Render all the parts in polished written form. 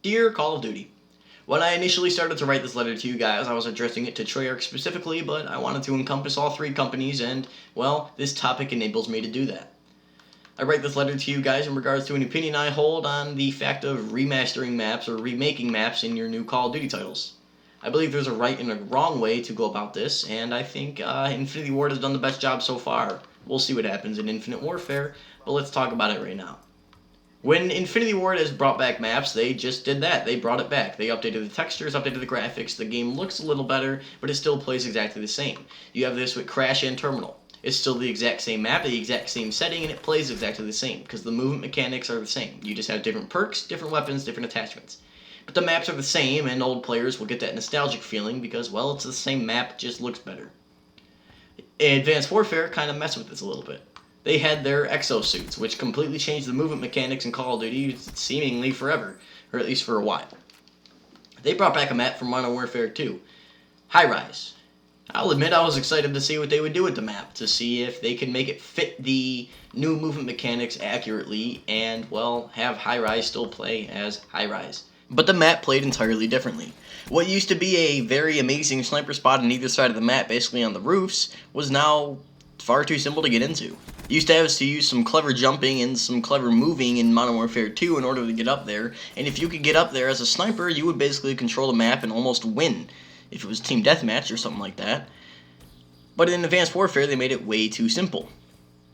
Dear Call of Duty, when I initially started to write this letter to you guys, I was addressing it to Treyarch specifically, but I wanted to encompass all three companies, and, well, this topic enables me to do that. I write this letter to you guys in regards to an opinion I hold on the fact of remastering maps or remaking maps in your new Call of Duty titles. I believe there's a right and a wrong way to go about this, and I think Infinity Ward has done the best job so far. We'll see what happens in Infinite Warfare, but let's talk about it right now. When Infinity Ward has brought back maps, they just did that. They brought it back. They updated the textures, updated the graphics. The game looks a little better, but it still plays exactly the same. You have this with Crash and Terminal. It's still the exact same map, the exact same setting, and it plays exactly the same, because the movement mechanics are the same. You just have different perks, different weapons, different attachments. But the maps are the same, and old players will get that nostalgic feeling because, well, it's the same map, just looks better. Advanced Warfare kind of messed with this a little bit. They had their exosuits, which completely changed the movement mechanics in Call of Duty seemingly forever, or at least for a while. They brought back a map from Modern Warfare 2, High Rise. I'll admit I was excited to see what they would do with the map, to see if they could make it fit the new movement mechanics accurately and, well, have High Rise still play as High Rise. But the map played entirely differently. What used to be a very amazing sniper spot on either side of the map, basically on the roofs, was now far too simple to get into. You used to have to use some clever jumping and some clever moving in Modern Warfare 2 in order to get up there, and if you could get up there as a sniper, you would basically control the map and almost win, if it was team deathmatch or something like that. But in Advanced Warfare, they made it way too simple.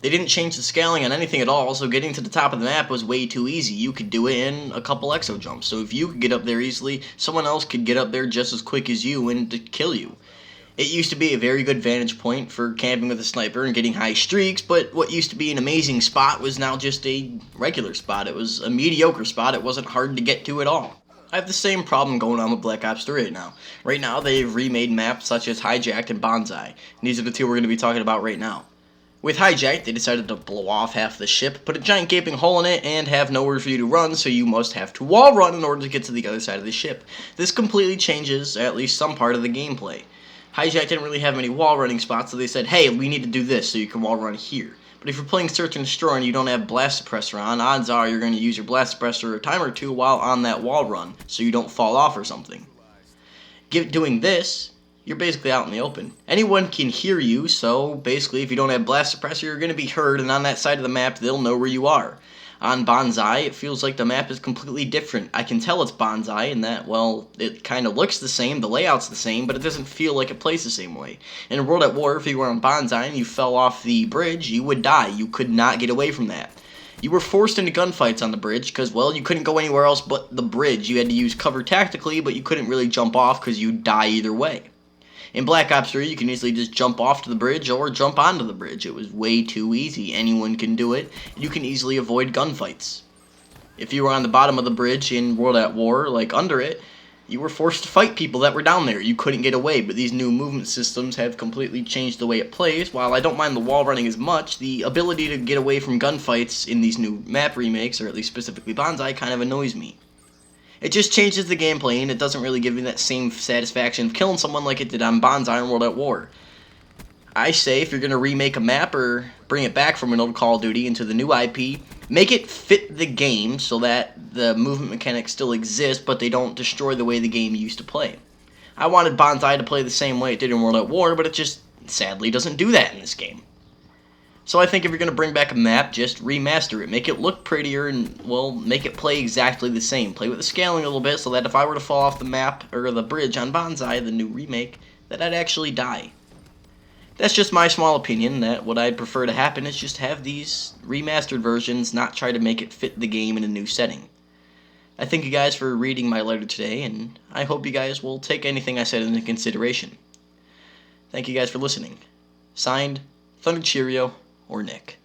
They didn't change the scaling on anything at all, so getting to the top of the map was way too easy. You could do it in a couple exo jumps, so if you could get up there easily, someone else could get up there just as quick as you and to kill you. It used to be a very good vantage point for camping with a sniper and getting high streaks, but what used to be an amazing spot was now just a regular spot. It was a mediocre spot. It wasn't hard to get to at all. I have the same problem going on with Black Ops 3 right now. Right now, they've remade maps such as Hijacked and Bonsai, and these are the two we're going to be talking about right now. With Hijacked, they decided to blow off half the ship, put a giant gaping hole in it, and have nowhere for you to run, so you must have to wall run in order to get to the other side of the ship. This completely changes at least some part of the gameplay. Hijack didn't really have many wall running spots, so they said, hey, we need to do this so you can wall run here. But if you're playing Search and Destroy and you don't have Blast Suppressor on, odds are you're going to use your Blast Suppressor a time or two while on that wall run, so you don't fall off or something. Doing this, you're basically out in the open. Anyone can hear you, so basically if you don't have Blast Suppressor, you're going to be heard, and on that side of the map, they'll know where you are. On Bonsai, it feels like the map is completely different. I can tell it's Bonsai in that, well, it kind of looks the same, the layout's the same, but it doesn't feel like it plays the same way. In World at War, if you were on Bonsai and you fell off the bridge, you would die. You could not get away from that. You were forced into gunfights on the bridge because, well, you couldn't go anywhere else but the bridge. You had to use cover tactically, but you couldn't really jump off because you'd die either way. In Black Ops 3, you can easily just jump off to the bridge or jump onto the bridge. It was way too easy. Anyone can do it. You can easily avoid gunfights. If you were on the bottom of the bridge in World at War, like under it, you were forced to fight people that were down there. You couldn't get away, but these new movement systems have completely changed the way it plays. While I don't mind the wall running as much, the ability to get away from gunfights in these new map remakes, or at least specifically Bonsai, kind of annoys me. It just changes the gameplay, and it doesn't really give me that same satisfaction of killing someone like it did on Bonsai and World at War. I say if you're going to remake a map or bring it back from an old Call of Duty into the new IP, make it fit the game so that the movement mechanics still exist, but they don't destroy the way the game used to play. I wanted Bonsai to play the same way it did in World at War, but it just sadly doesn't do that in this game. So I think if you're going to bring back a map, just remaster it. Make it look prettier and, well, make it play exactly the same. Play with the scaling a little bit so that if I were to fall off the map, or the bridge on Bonsai, the new remake, that I'd actually die. That's just my small opinion, that what I'd prefer to happen is just have these remastered versions, not try to make it fit the game in a new setting. I thank you guys for reading my letter today, and I hope you guys will take anything I said into consideration. Thank you guys for listening. Signed, Thunder Cheerio, or Nick.